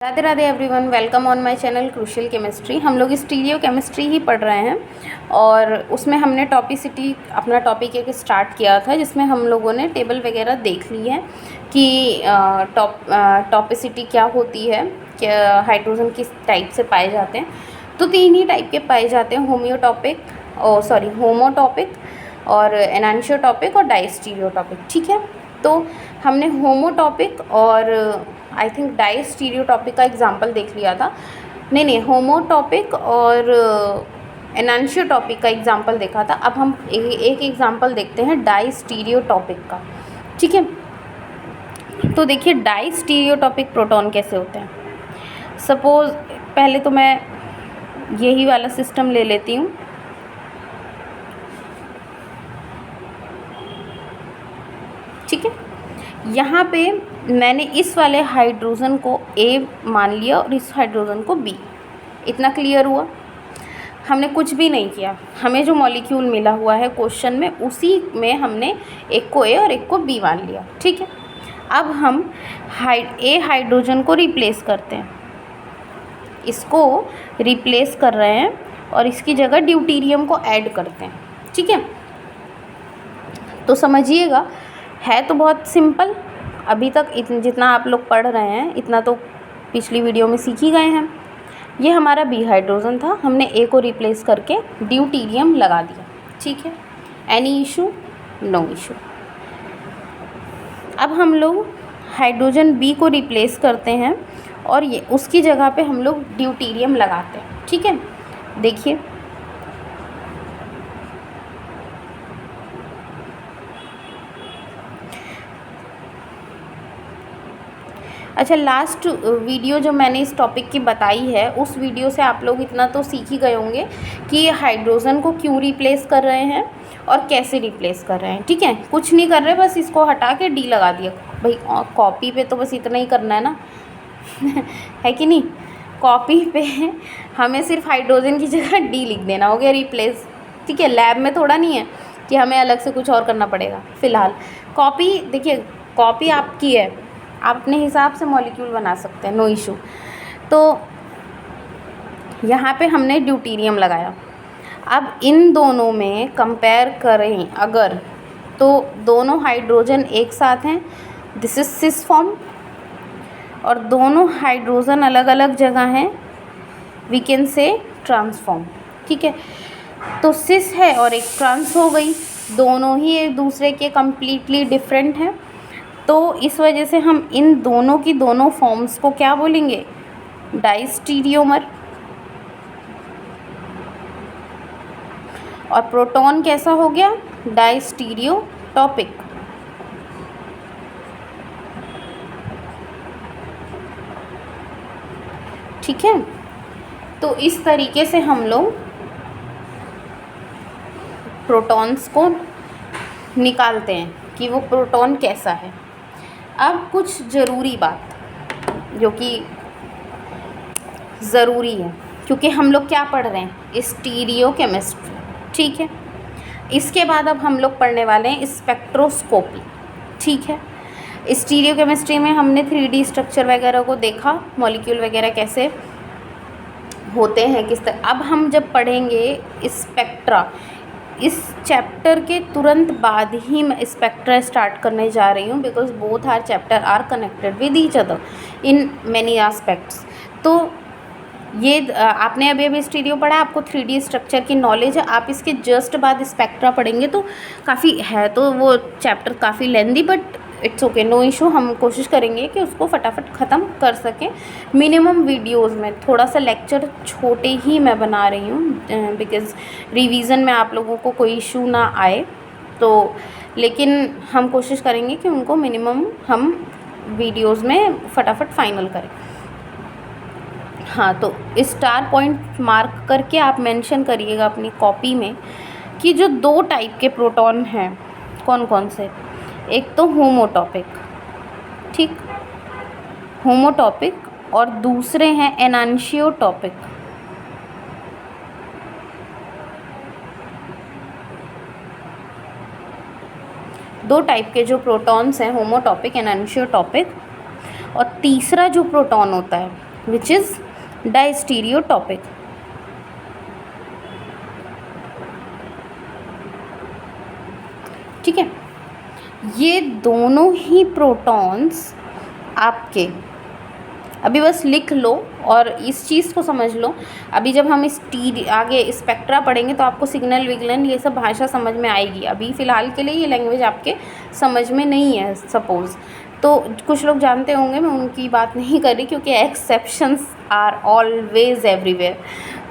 Radhe Radhe everyone, welcome on my channel crucial chemistry. हम लोग stereo chemistry ही पढ़ रहे हैं और उसमें हमने टॉपिसिटी अपना टॉपिक एक स्टार्ट किया था, जिसमें हम लोगों ने टेबल वगैरह देख ली है कि टॉपिसिटी क्या होती है, क्या हाइड्रोजन किस टाइप से पाए जाते हैं। तो तीन ही टाइप के पाए जाते हैं, होमोटॉपिक और एनांशियोटॉपिक और डाइस्टीरियोटॉपिक। ठीक है, तो हमने होमोटॉपिक और आई थिंक डाइस्टीरियोटॉपिक का एग्जांपल देख लिया था। नहीं, होमोटॉपिक और एनांशियोटॉपिक का एग्जांपल देखा था। अब हम एक एग्जांपल देखते हैं डाइस्टीरियोटॉपिक का। ठीक है, तो देखिए डाइस्टीरियोटॉपिक प्रोटॉन कैसे होते हैं। सपोज पहले तो मैं यही वाला सिस्टम ले लेती हूँ। ठीक है, यहाँ पे मैंने इस वाले हाइड्रोजन को A मान लिया और इस हाइड्रोजन को B। इतना क्लियर हुआ। हमने कुछ भी नहीं किया, हमें जो मॉलिक्यूल मिला हुआ है क्वेश्चन में, उसी में हमने एक को A और एक को B मान लिया। ठीक है, अब हम A हाइड्रोजन को रिप्लेस करते हैं, इसको रिप्लेस कर रहे हैं और इसकी जगह ड्यूटीरियम को ऐड करते हैं। ठीक है, तो समझिएगा, है तो बहुत सिंपल। अभी तक जितना आप लोग पढ़ रहे हैं इतना तो पिछली वीडियो में सीख ही गए हैं। ये हमारा B हाइड्रोजन था, हमने A को रिप्लेस करके ड्यूटीरियम लगा दिया। ठीक है, एनी इशू? No issue. अब हम लोग हाइड्रोजन B को रिप्लेस करते हैं और ये उसकी जगह पे हम लोग ड्यूटीरियम लगाते हैं। ठीक है, देखिए अच्छा, लास्ट वीडियो जो मैंने इस टॉपिक की बताई है, उस वीडियो से आप लोग इतना तो सीख ही गए होंगे कि हाइड्रोजन को क्यों रिप्लेस कर रहे हैं और कैसे रिप्लेस कर रहे हैं। ठीक है, कुछ नहीं कर रहे, बस इसको हटा के D लगा दिया। भाई कॉपी पे तो बस इतना ही करना है ना है कि नहीं। कॉपी पे हमें सिर्फ हाइड्रोजन की जगह D लिख देना, हो गया रिप्लेस। ठीक है, लैब में थोड़ा नहीं है कि हमें अलग से कुछ और करना पड़ेगा। फ़िलहाल कॉपी, देखिए कॉपी आपकी है, आप अपने हिसाब से मॉलिक्यूल बना सकते हैं, नो इशू। तो यहाँ पे हमने ड्यूटीरियम लगाया। अब इन दोनों में कंपेयर करें अगर, तो दोनों हाइड्रोजन एक साथ हैं, दिस इज सिस फॉर्म, और दोनों हाइड्रोजन अलग अलग जगह हैं, वी कैन से ट्रांसफॉर्म। ठीक है, तो सिस है और एक ट्रांस हो गई, दोनों ही एक दूसरे के कम्प्लीटली डिफरेंट हैं। तो इस वजह से हम इन दोनों की दोनों फॉर्म्स को क्या बोलेंगे? डाइस्टीरियोमर। और प्रोटॉन कैसा हो गया? डाइस्टीरियोटॉपिक। ठीक है, तो इस तरीके से हम लोग प्रोटॉन्स को निकालते हैं कि वो प्रोटॉन कैसा है। अब कुछ ज़रूरी बात जो कि ज़रूरी है, क्योंकि हम लोग क्या पढ़ रहे हैं? Stereo chemistry. ठीक है, इसके बाद अब हम लोग पढ़ने वाले हैं स्पेक्ट्रोस्कोपी। ठीक है, स्टीरियो केमिस्ट्री में हमने 3D स्ट्रक्चर वगैरह को देखा, मॉलिक्यूल वगैरह कैसे होते हैं किस तरह। अब हम जब पढ़ेंगे स्पेक्ट्रा, इस चैप्टर के तुरंत बाद ही मैं स्पेक्ट्रा स्टार्ट करने जा रही हूँ, because both are chapter are connected with each other in many aspects. तो ये आपने अभी स्टीरियो पढ़ा, आपको 3D स्ट्रक्चर की नॉलेज है, आप इसके जस्ट बाद स्पेक्ट्रा पढ़ेंगे तो काफ़ी है, तो वो चैप्टर काफ़ी lengthy, but it's okay, no issue. हम कोशिश करेंगे कि उसको फटाफट ख़त्म कर सकें मिनिमम वीडियोस में। थोड़ा सा लेक्चर छोटे ही मैं बना रही हूँ बिकॉज़ रिवीजन में आप लोगों को कोई इशू ना आए, तो लेकिन हम कोशिश करेंगे कि उनको मिनिमम हम वीडियोस में फटाफट फाइनल करें। हाँ, तो स्टार पॉइंट मार्क करके आप मेंशन करिएगा अपनी कॉपी में कि जो 2 टाइप के प्रोटॉन हैं कौन कौन से। एक तो होमोटॉपिक, ठीक, होमोटॉपिक, और दूसरे हैं एनांशियोटॉपिक। दो टाइप के जो प्रोटॉन्स हैं, होमोटॉपिक, एनांशियोटॉपिक। और तीसरा जो प्रोटॉन होता है विच इज़ डाइस्टीरियोटॉपिक। ठीक है, ये दोनों ही प्रोटॉन्स आपके, अभी बस लिख लो और इस चीज़ को समझ लो। अभी जब हम इस आगे स्पेक्ट्रा पढ़ेंगे तो आपको सिग्नल विग्नल ये सब भाषा समझ में आएगी। अभी फ़िलहाल के लिए ये लैंग्वेज आपके समझ में नहीं है सपोज़, तो कुछ लोग जानते होंगे, मैं उनकी बात नहीं कर रही क्योंकि एक्सेप्शंस आर ऑलवेज एवरीवेयर।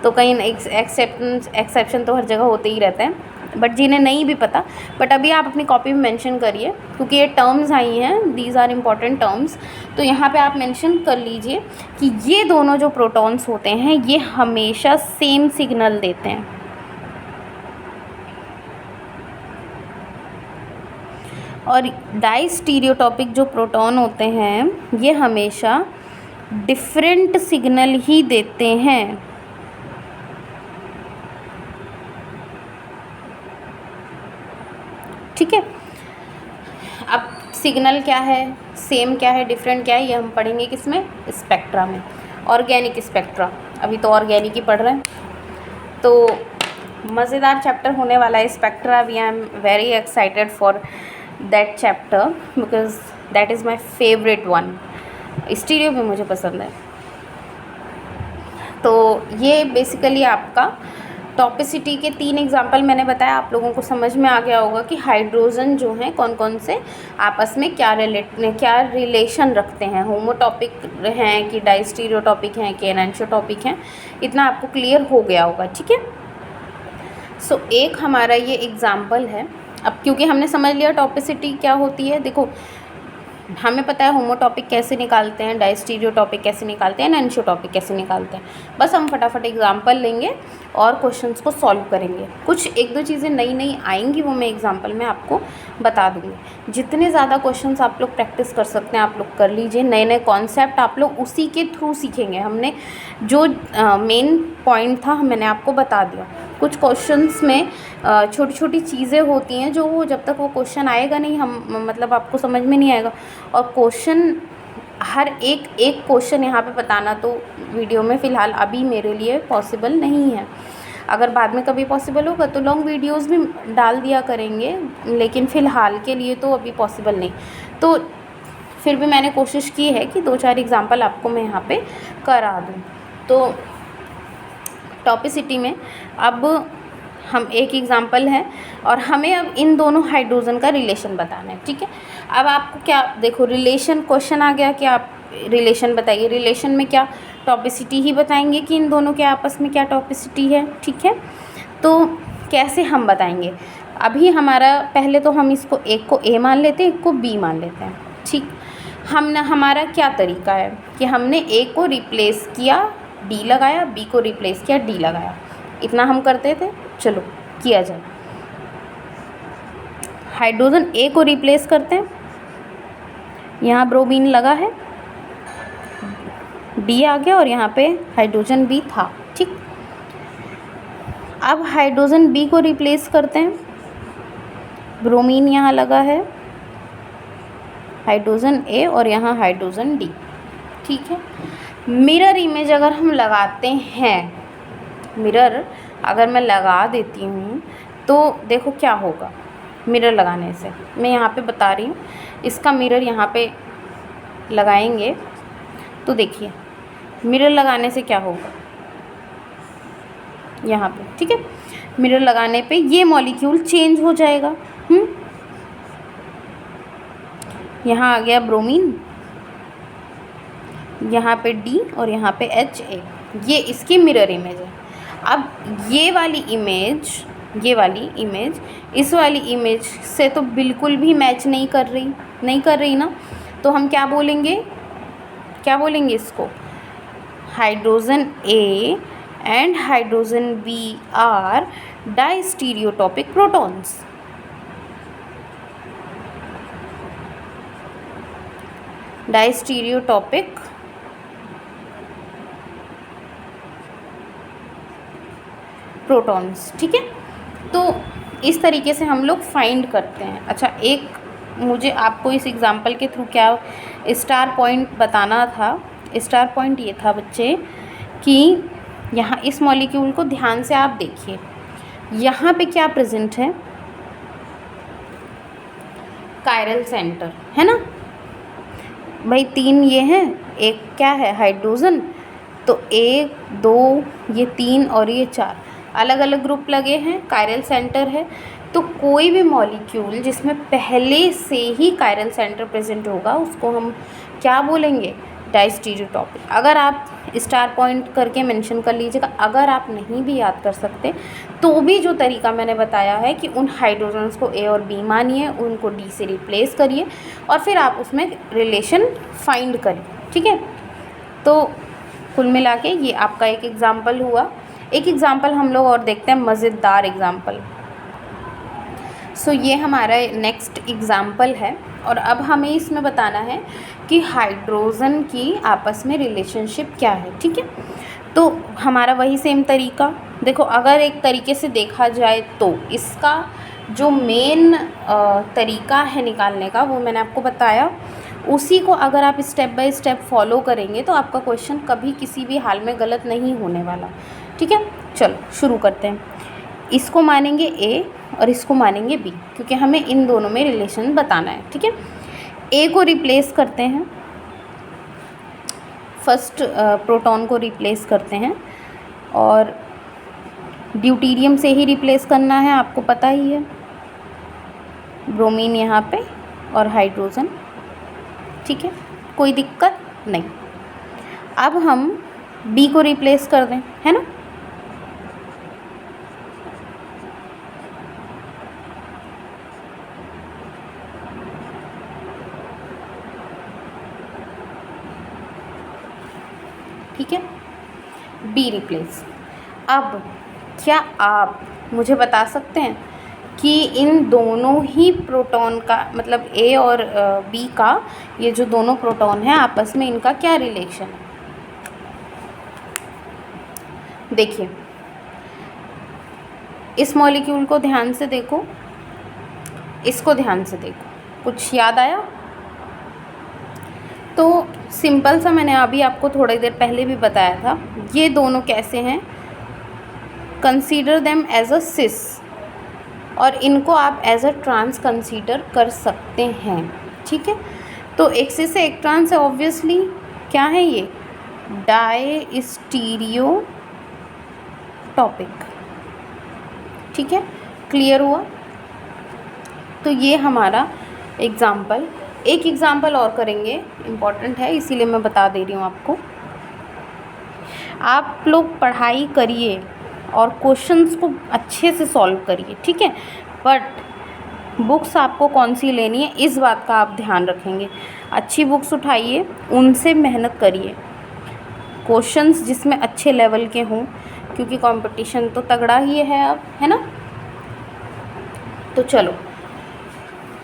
तो कहीं एक्सेप्शन तो हर जगह होते ही रहते हैं, बट जिन्हें नहीं भी पता, बट अभी आप अपनी कॉपी में मेंशन करिए क्योंकि ये टर्म्स आई हैं, दीज आर इम्पॉर्टेंट टर्म्स। तो यहाँ पे आप मेंशन कर लीजिए कि ये दोनों जो प्रोटॉन्स होते हैं ये हमेशा सेम सिग्नल देते हैं। और डाइस्टीरियोटॉपिक जो प्रोटॉन होते हैं ये हमेशा डिफरेंट सिग्नल ही देते हैं। ठीक है, अब सिग्नल क्या है, सेम क्या है, डिफरेंट क्या है, ये हम पढ़ेंगे किसमें, स्पेक्ट्रा में, ऑर्गेनिक स्पेक्ट्रा। अभी तो ऑर्गेनिक ही पढ़ रहे हैं, तो मज़ेदार चैप्टर होने वाला है spectra. We I am very excited for that chapter because that is my favourite one. Stereo भी मुझे पसंद है। तो ये बेसिकली आपका टॉपिसिटी के 3 एग्जाम्पल मैंने बताया, आप लोगों को समझ में आ गया होगा कि हाइड्रोजन जो हैं कौन कौन से आपस में क्या रिलेशन रखते हैं, होमोटॉपिक हैं कि डाइस्टीरियोटॉपिक हैं कि एनेंशियोटॉपिक हैं, इतना आपको क्लियर हो गया होगा। ठीक है, सो एक हमारा ये एग्ज़ाम्पल है। अब क्योंकि हमने समझ लिया टॉपिसिटी क्या होती है, देखो हमें पता है होमोटॉपिक कैसे निकालते हैं, डाइस्टीरियोटॉपिक कैसे निकालते हैं, एनेंशियोटॉपिक कैसे निकालते हैं। बस हम फटाफट एग्जांपल लेंगे और क्वेश्चंस को सॉल्व करेंगे। कुछ 1-2 चीज़ें नई नई आएंगी, वो मैं एग्जांपल में आपको बता दूँगी। जितने ज़्यादा क्वेश्चंस आप लोग प्रैक्टिस कर सकते हैं आप लोग कर लीजिए। नए नए कॉन्सेप्ट आप लोग उसी के थ्रू सीखेंगे। हमने जो मेन पॉइंट था मैंने आपको बता दिया। कुछ क्वेश्चंस में छोटी छोटी चीज़ें होती हैं जो वो जब तक वो क्वेश्चन आएगा नहीं हम मतलब आपको समझ में नहीं आएगा। और क्वेश्चन हर एक क्वेश्चन यहाँ पे बताना तो वीडियो में फ़िलहाल अभी मेरे लिए पॉसिबल नहीं है। अगर बाद में कभी पॉसिबल होगा तो लॉन्ग वीडियोस भी डाल दिया करेंगे, लेकिन फ़िलहाल के लिए तो अभी पॉसिबल नहीं। तो फिर भी मैंने कोशिश की है कि 2-4 एग्जाम्पल आपको मैं यहाँ पे करा दूँ। तो टॉपिसिटी में अब हम एक एग्जाम्पल है और हमें अब इन दोनों हाइड्रोजन का रिलेशन बताना है। ठीक है, अब आपको क्या देखो रिलेशन क्वेश्चन आ गया कि आप रिलेशन बताइए। रिलेशन में क्या टॉपिसिटी ही बताएंगे कि इन दोनों के आपस में क्या टॉपिसिटी है। ठीक है, तो कैसे हम बताएंगे, अभी हमारा पहले तो हम इसको एक को ए मान लेते हैं, एक को बी मान लेते हैं। ठीक, हमारा क्या तरीका है कि हमने ए को रिप्लेस किया डी लगाया, बी को रिप्लेस किया डी लगाया, इतना हम करते थे। चलो किया जाए। हाइड्रोजन ए को रिप्लेस करते हैं, यहाँ ब्रोमीन लगा है, डी आ गया और यहाँ पे हाइड्रोजन बी था। ठीक, अब हाइड्रोजन बी को रिप्लेस करते हैं, ब्रोमीन यहाँ लगा है, हाइड्रोजन ए और यहाँ हाइड्रोजन डी। ठीक है, मिरर इमेज अगर हम लगाते हैं, मिरर अगर मैं लगा देती हूँ तो देखो क्या होगा। मिरर लगाने से मैं यहाँ पे बता रही हूँ, इसका मिरर यहाँ पे लगाएंगे तो देखिए मिरर लगाने से क्या होगा यहाँ पे। ठीक है, मिरर लगाने पे ये मॉलिक्यूल चेंज हो जाएगा। यहाँ आ गया ब्रोमीन, यहाँ पे डी और यहाँ पे HA, ये इसकी मिरर इमेज है। अब ये वाली इमेज इस वाली इमेज से तो बिल्कुल भी मैच नहीं कर रही ना। तो हम क्या बोलेंगे इसको, hydrogen A and hydrogen B are diastereotopic protons. Diastereotopic protons. ठीक है, तो इस तरीके से हम लोग फाइंड करते हैं। अच्छा, एक मुझे आपको इस एग्ज़ाम्पल के थ्रू क्या स्टार पॉइंट बताना था। स्टार पॉइंट ये था बच्चे कि यहाँ इस मॉलिक्यूल को ध्यान से आप देखिए, यहाँ पे क्या प्रेजेंट है, कायरल सेंटर है ना भाई, 3 ये हैं, एक क्या है हाइड्रोजन, तो 1 2 ये 3 और ये 4 अलग अलग ग्रुप लगे हैं, कायरल सेंटर है। तो कोई भी मॉलिक्यूल जिसमें पहले से ही कायरल सेंटर प्रेजेंट होगा उसको हम क्या बोलेंगे, डायस्टीरियोटॉपिक। अगर आप स्टार पॉइंट करके मेंशन कर लीजिएगा, अगर आप नहीं भी याद कर सकते तो भी जो तरीका मैंने बताया है कि उन हाइड्रोजन्स को ए और बी मानिए, उनको डी से रिप्लेस करिए और फिर आप उसमें रिलेशन फाइंड करिए, ठीक है। तो कुल मिला के ये आपका एक एग्ज़ाम्पल हुआ। एक एग्ज़ाम्पल हम लोग और देखते हैं, मज़ेदार एग्ज़ाम्पल। सो ये हमारा नेक्स्ट एग्ज़ाम्पल है और अब हमें इसमें बताना है कि हाइड्रोजन की आपस में रिलेशनशिप क्या है, ठीक है। तो हमारा वही सेम तरीका, देखो अगर एक तरीके से देखा जाए तो इसका जो मेन तरीका है निकालने का वो मैंने आपको बताया, उसी को अगर आप स्टेप बाय स्टेप फॉलो करेंगे तो आपका क्वेश्चन कभी किसी भी हाल में गलत नहीं होने वाला, ठीक है। चलो शुरू करते हैं। इसको मानेंगे ए और इसको मानेंगे बी, क्योंकि हमें इन दोनों में रिलेशन बताना है, ठीक है। ए को रिप्लेस करते हैं, फर्स्ट प्रोटॉन को रिप्लेस करते हैं और ड्यूटीरियम से ही रिप्लेस करना है, आपको पता ही है, ब्रोमीन यहाँ पे और हाइड्रोजन, ठीक है, कोई दिक्कत नहीं। अब हम बी को रिप्लेस कर दें, है ना। ठीक है, बी रिप्लेस। अब क्या आप मुझे बता सकते हैं कि इन दोनों ही प्रोटॉन का मतलब ए और बी का, ये जो दोनों प्रोटॉन हैं आपस में इनका क्या रिलेशन है। देखिए इस मॉलिक्यूल को ध्यान से देखो, इसको ध्यान से देखो, कुछ याद आया। तो सिंपल सा मैंने अभी आपको थोड़ी देर पहले भी बताया था, ये दोनों कैसे हैं, कंसीडर देम एज अ सिस, और इनको आप एज अ ट्रांस कंसीडर कर सकते हैं, ठीक है। तो एक सिस से एक ट्रांस है, ऑब्वियसली क्या है ये, डायस्टीरियोटॉपिक, ठीक है, क्लियर हुआ। तो ये हमारा एग्ज़ाम्पल, एक एग्ज़ाम्पल और करेंगे, इम्पॉर्टेंट है इसीलिए मैं बता दे रही हूँ आपको। आप लोग पढ़ाई करिए और क्वेश्चंस को अच्छे से सॉल्व करिए, ठीक है, बट बुक्स आपको कौन सी लेनी है इस बात का आप ध्यान रखेंगे। अच्छी बुक्स उठाइए, उनसे मेहनत करिए, क्वेश्चंस जिसमें अच्छे लेवल के हों, क्योंकि कंपटीशन तो तगड़ा ही है अब, है ना। तो चलो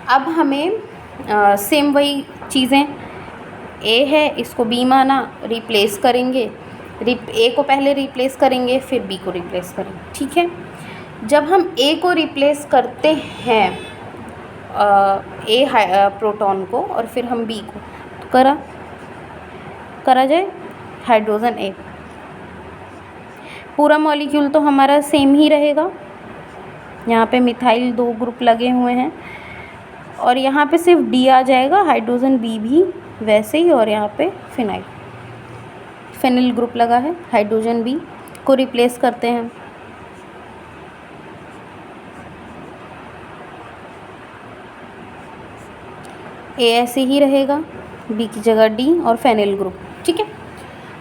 अब हमें सेम वही चीज़ें, ए है इसको बी माना, रिप्लेस करेंगे, ए को पहले रिप्लेस करेंगे फिर बी को रिप्लेस करेंगे, ठीक है। जब हम ए को रिप्लेस करते हैं प्रोटॉन को और फिर हम बी को, तो करा जाए हाइड्रोजन ए, पूरा मॉलिक्यूल तो हमारा सेम ही रहेगा, यहाँ पे मिथाइल 2 ग्रुप लगे हुए हैं और यहाँ पे सिर्फ डी आ जाएगा, हाइड्रोजन बी भी वैसे ही, और यहाँ पे फेनिल ग्रुप लगा है, हाइड्रोजन बी को रिप्लेस करते हैं। ए ऐसे ही रहेगा, बी की जगह डी और फेनिल ग्रुप, ठीक है।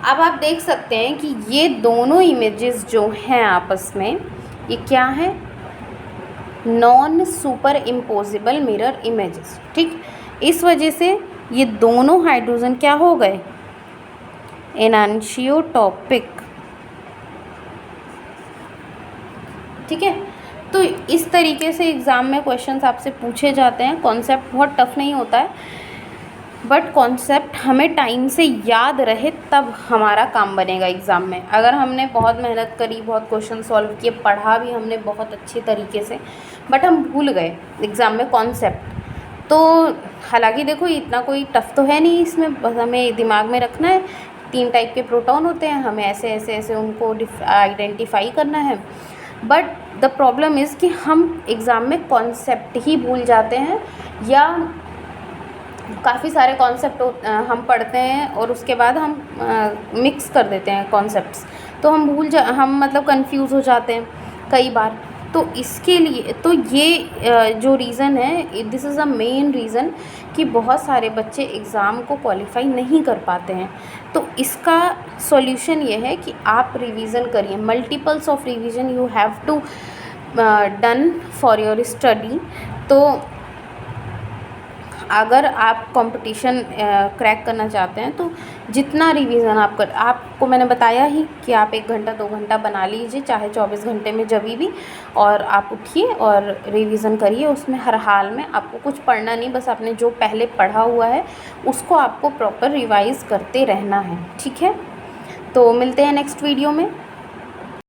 अब आप देख सकते हैं कि ये दोनों इमेजेस जो हैं आपस में, ये क्या है, non super imposable mirror images, ठीक। इस वजह से ये दोनों हाइड्रोजन क्या हो गए, एनांशियोटॉपिक, ठीक है। तो इस तरीके से एग्ज़ाम में क्वेश्चंस आपसे पूछे जाते हैं। कॉन्सेप्ट बहुत टफ नहीं होता है, बट कॉन्सेप्ट हमें टाइम से याद रहे तब हमारा काम बनेगा एग्ज़ाम में। अगर हमने बहुत मेहनत करी, बहुत क्वेश्चन सॉल्व किए, पढ़ा भी हमने बहुत अच्छे तरीके से, बट हम भूल गए एग्ज़ाम में कॉन्सेप्ट, तो हालांकि देखो इतना कोई टफ तो है नहीं इसमें, बस हमें दिमाग में रखना है 3 टाइप के प्रोटॉन होते हैं, हमें ऐसे ऐसे ऐसे उनको आइडेंटिफाई करना है। बट द प्रॉब्लम इज़ कि हम एग्ज़ाम कॉन्सेप्ट ही भूल जाते हैं, या काफ़ी सारे कॉन्सेप्ट हम पढ़ते हैं और उसके बाद हम मिक्स कर देते हैं कॉन्सेप्ट्स, तो हम मतलब कंफ्यूज हो जाते हैं कई बार। तो इसके लिए तो ये जो रीज़न है, this is a main reason कि बहुत सारे बच्चे एग्ज़ाम को क्वालिफाई नहीं कर पाते हैं। तो इसका सॉल्यूशन ये है कि आप रिवीजन करिए, multiples of revision you have to done for your study. तो अगर आप कंपटीशन क्रैक करना चाहते हैं तो जितना रिवीजन आपको मैंने बताया ही कि आप 1 घंटा 2 घंटा बना लीजिए, चाहे 24 घंटे में जभी भी, और आप उठिए और रिवीजन करिए। उसमें हर हाल में आपको कुछ पढ़ना नहीं, बस आपने जो पहले पढ़ा हुआ है उसको आपको प्रॉपर रिवाइज़ करते रहना है, ठीक है। तो मिलते हैं नेक्स्ट वीडियो में।